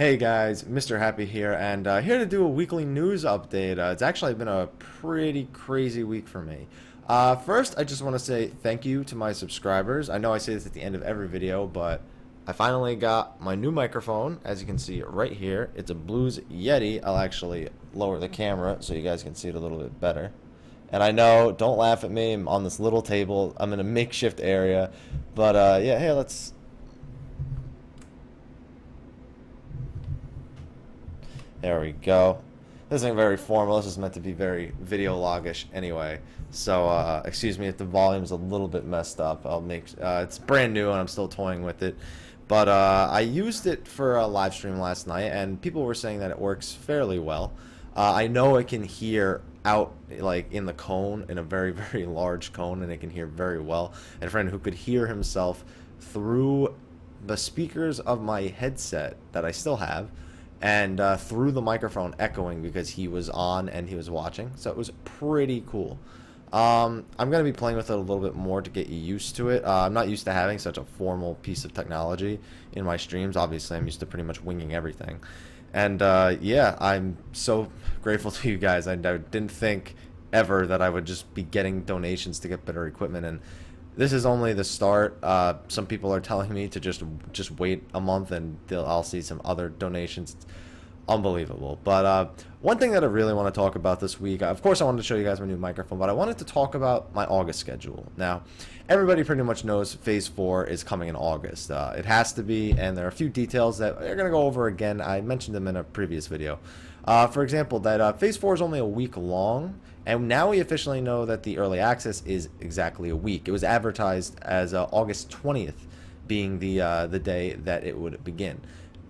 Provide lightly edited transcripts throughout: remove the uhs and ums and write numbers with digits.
Hey guys, Mr. Happy here, and here to do a weekly news update. It's actually been a pretty crazy week for me. First, I just want to say thank you to my subscribers. I know I say this at the end of every video, but I finally got my new microphone, as you can see right here. It's a Blues Yeti. I'll actually lower the camera so you guys can see it a little bit better. And I know, don't laugh at me, I'm on this little table. I'm in a makeshift area, but yeah, hey, let's... There we go. This isn't very formal. This is meant to be very video logish anyway. So excuse me if the volume's a little bit messed up. I'll make it's brand new and I'm still toying with it. But I used it for a live stream last night and people were saying that it works fairly well. I know it can hear out like in the cone, in a very, very large cone, and it can hear very well. And a friend who could hear himself through the speakers of my headset that I still have, and through the microphone echoing because he was on and he was watching. So it was pretty cool. I'm going to be playing with it a little bit more to get you used to it. I'm not used to having such a formal piece of technology in my streams. Obviously, I'm used to pretty much winging everything. And yeah, I'm so grateful to you guys. I didn't think ever that I would just be getting donations to get better equipment, and this is only the start. Some people are telling me to just wait a month and I'll see some other donations. It's unbelievable. But one thing that I really want to talk about this week, of course I wanted to show you guys my new microphone, but I wanted to talk about my August schedule. Now, everybody pretty much knows Phase 4 is coming in August. It has to be, and there are a few details that we're going to go over again. I mentioned them in a previous video. For example, that Phase 4 is only a week long, and now we officially know that the early access is exactly a week. It was advertised as August 20th being the day that it would begin.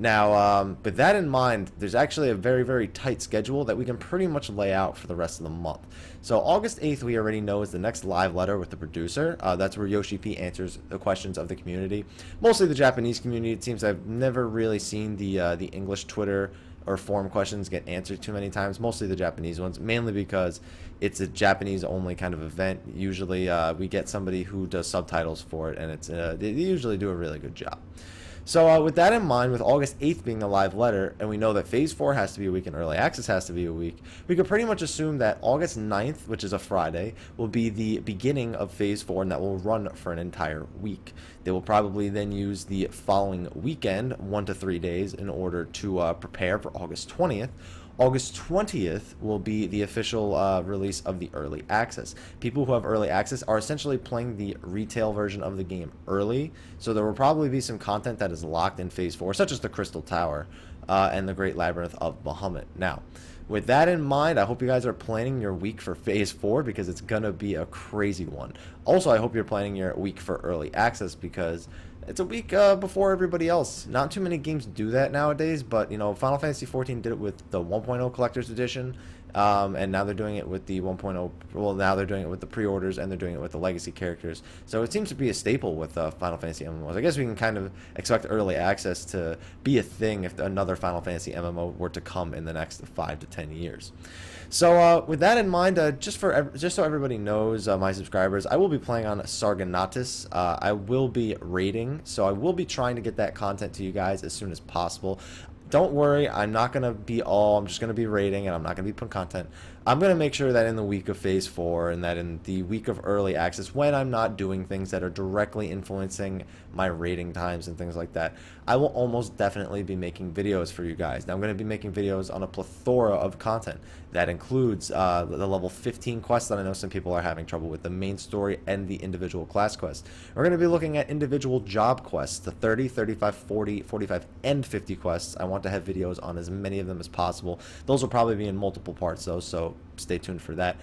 Now, with that in mind, there's actually a very, very tight schedule that we can pretty much lay out for the rest of the month. So August 8th, we already know, is the next live letter with the producer. That's where Yoshi P answers the questions of the community. Mostly the Japanese community. It seems I've never really seen the English Twitter or forum questions get answered too many times, mostly the Japanese ones, mainly because it's a Japanese only kind of event. Usually we get somebody who does subtitles for it, and it's they usually do a really good job. So with that in mind, with August 8th being the live letter, and we know that Phase 4 has to be a week and Early Access has to be a week, we could pretty much assume that August 9th, which is a Friday, will be the beginning of Phase 4, and that will run for an entire week. They will probably then use the following weekend, 1 to 3 days, in order to prepare for August 20th. August 20th will be the official release of the early access. People who have early access are essentially playing the retail version of the game early, so there will probably be some content that is locked in Phase 4, such as the Crystal Tower and the Great Labyrinth of Bahamut. Now, with that in mind, I hope you guys are planning your week for Phase 4 because it's going to be a crazy one. Also, I hope you're planning your week for early access because it's a week before everybody else. Not too many games do that nowadays, but you know, Final Fantasy XIV did it with the 1.0 Collector's Edition, and now they're doing it with the 1.0. Well, now they're doing it with the pre-orders, and they're doing it with the legacy characters. So it seems to be a staple with Final Fantasy MMOs. I guess we can kind of expect early access to be a thing if another Final Fantasy MMO were to come in the next 5 to 10 years. So with that in mind, just so everybody knows, my subscribers, I will be playing on Sarganatus. I will be raiding, so I will be trying to get that content to you guys as soon as possible. Don't worry, I'm not going to be I'm just going to be raiding, and I'm not going to be putting content. I'm going to make sure that in the week of Phase 4 and that in the week of Early Access, when I'm not doing things that are directly influencing my raiding times and things like that, I will almost definitely be making videos for you guys. Now, I'm going to be making videos on a plethora of content. That includes the level 15 quests that I know some people are having trouble with, the main story and the individual class quests. We're going to be looking at individual job quests, the 30, 35, 40, 45, and 50 quests. I want to have videos on as many of them as possible. Those will probably be in multiple parts, though, so stay tuned for that.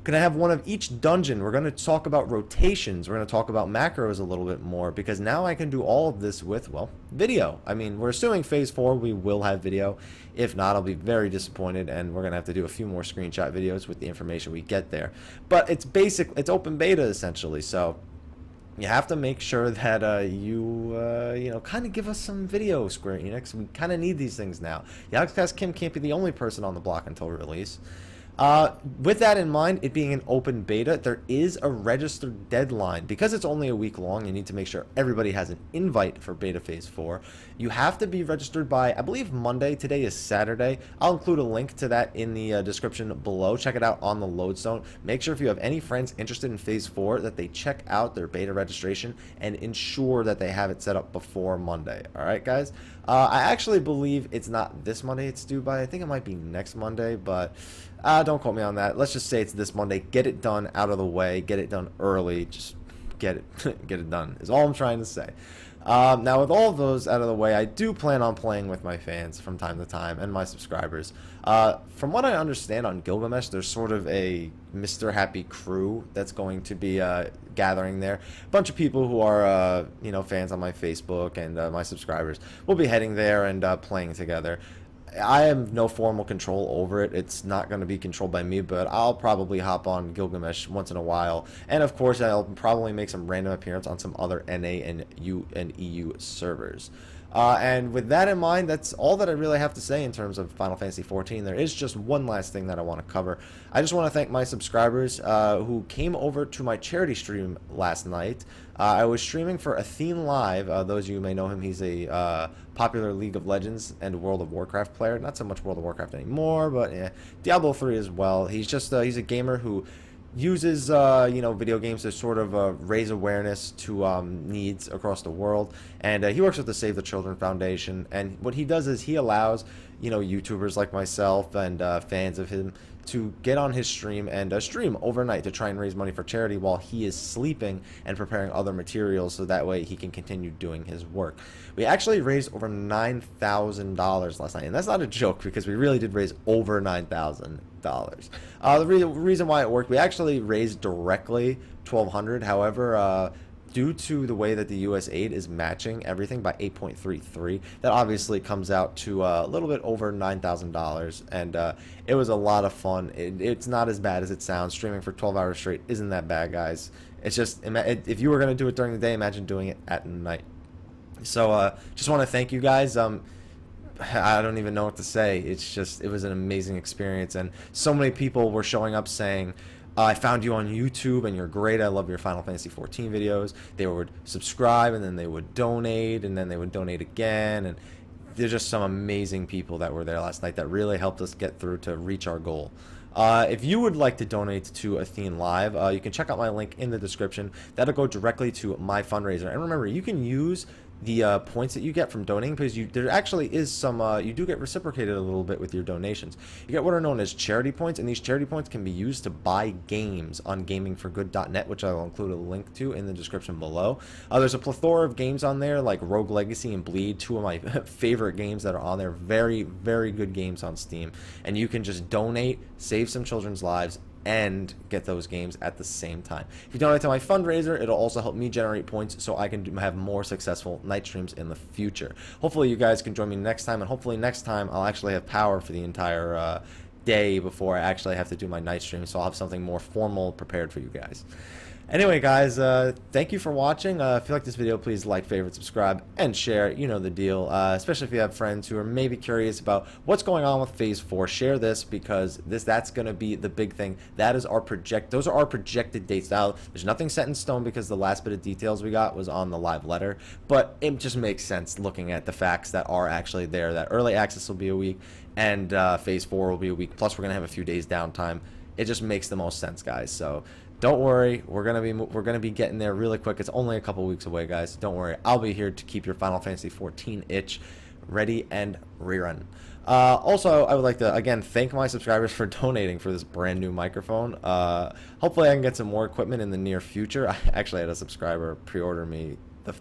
Going to have one of each dungeon. We're going to talk about rotations. We're going to talk about macros a little bit more because now I can do all of this with, well, video. I mean, we're assuming Phase 4 we will have video. If not, I'll be very disappointed, and we're going to have to do a few more screenshot videos with the information we get there. But it's it's open beta essentially, so you have to make sure that you know, kind of give us some video, Square Enix. We kind of need these things now. Yaxcast Kim can't be the only person on the block until release. With that in mind, it being an open beta, there is a registered deadline. Because it's only a week long, you need to make sure everybody has an invite for beta phase 4. You have to be registered by, I believe, Monday. Today is Saturday. I'll include a link to that in the description below. Check it out on the Lodestone. Make sure if you have any friends interested in phase 4 that they check out their beta registration and ensure that they have it set up before Monday. All right, guys? I actually believe it's not this Monday it's due by. I think it might be next Monday, but don't quote me on that. Let's just say it's this Monday. Get it done out of the way. Get it done early. Just get it get it done is all I'm trying to say. Now, with all of those out of the way, I do plan on playing with my fans from time to time and my subscribers. From what I understand on Gilgamesh, there's sort of a Mr. Happy crew that's going to be gathering there. A bunch of people who are, fans on my Facebook and my subscribers will be heading there and playing together. I have no formal control over it. It's not going to be controlled by me, but I'll probably hop on Gilgamesh once in a while. And of course, I'll probably make some random appearance on some other NA and EU servers. And with that in mind, that's all that I really have to say in terms of Final Fantasy XIV. There is just one last thing that I want to cover. I just want to thank my subscribers who came over to my charity stream last night. I was streaming for Athene Live. Those of you who may know him, he's a popular League of Legends and World of Warcraft player. Not so much World of Warcraft anymore, but yeah, Diablo 3 as well. He's just he's a gamer who uses video games to sort of raise awareness to needs across the world, and he works with the Save the Children Foundation. And what he does is he allows YouTubers like myself and fans of him to get on his stream and stream overnight to try and raise money for charity while he is sleeping and preparing other materials, so that way he can continue doing his work. We actually raised over $9,000 last night, and that's not a joke because we really did raise over $9,000. The reason why it worked, we actually raised directly $1,200. However, due to the way that the U.S. aid is matching everything by 8.33, that obviously comes out to a little bit over $9,000, and it was a lot of fun. It's not as bad as it sounds. Streaming for 12 hours straight isn't that bad, guys. It's just, if you were going to do it during the day, imagine doing it at night. So just want to thank you guys. I don't even know what to say. It was an amazing experience, and so many people were showing up saying, I found you on YouTube and you're great. I love your Final Fantasy XIV videos. They would subscribe and then they would donate and then they would donate again. And there's just some amazing people that were there last night that really helped us get through to reach our goal. If you would like to donate to Athene Live, you can check out my link in the description. That'll go directly to my fundraiser. And remember, you can use the points that you get from donating, because there actually is some, you do get reciprocated a little bit with your donations. You get what are known as charity points, and these charity points can be used to buy games on gamingforgood.net, which I will include a link to in the description below. There's a plethora of games on there, like Rogue Legacy and Bleed, two of my favorite games that are on there. Very, very good games on Steam. And you can just donate, save some children's lives, and get those games at the same time. If you donate to my fundraiser, it'll also help me generate points so I can have more successful night streams in the future. Hopefully you guys can join me next time, and hopefully next time I'll actually have power for the entire day before I actually have to do my night stream, so I'll have something more formal prepared for you guys. Anyway, guys, thank you for watching. If you like this video, please like, favorite, subscribe, and share. You know the deal, especially if you have friends who are maybe curious about what's going on with Phase 4. Share this, because that's going to be the big thing. Those are our projected dates. Now, there's nothing set in stone because the last bit of details we got was on the live letter, but it just makes sense looking at the facts that are actually there, that early access will be a week, and Phase 4 will be a week, plus we're going to have a few days downtime. It just makes the most sense, guys. So don't worry, we're gonna be getting there really quick. It's only a couple weeks away, guys. Don't worry, I'll be here to keep your Final Fantasy XIV itch ready and rerun. Also, I would like to again thank my subscribers for donating for this brand new microphone. Hopefully, I can get some more equipment in the near future. I actually had a subscriber pre-order me the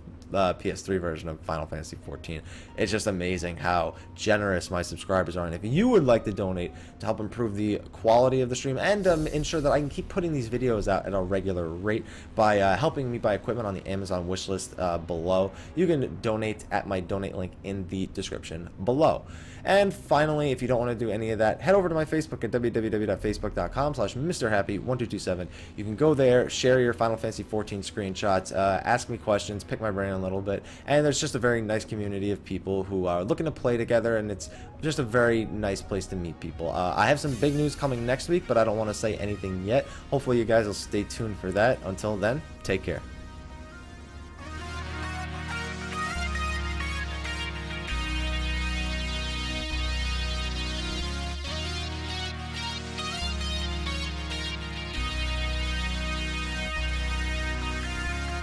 PS3 version of Final Fantasy XIV. It's just amazing how generous my subscribers are, and if you would like to donate to help improve the quality of the stream and ensure that I can keep putting these videos out at a regular rate by helping me buy equipment on the Amazon wish list below, you can donate at my donate link in the description below. And finally, if you don't want to do any of that, head over to my Facebook at www.facebook.com/MrHappy1227. You can go there, share your Final Fantasy XIV screenshots, ask me questions, pick my brain a little bit. And there's just a very nice community of people who are looking to play together, and it's just a very nice place to meet people. I have some big news coming next week, but I don't want to say anything yet. Hopefully you guys will stay tuned for that. Until then, take care.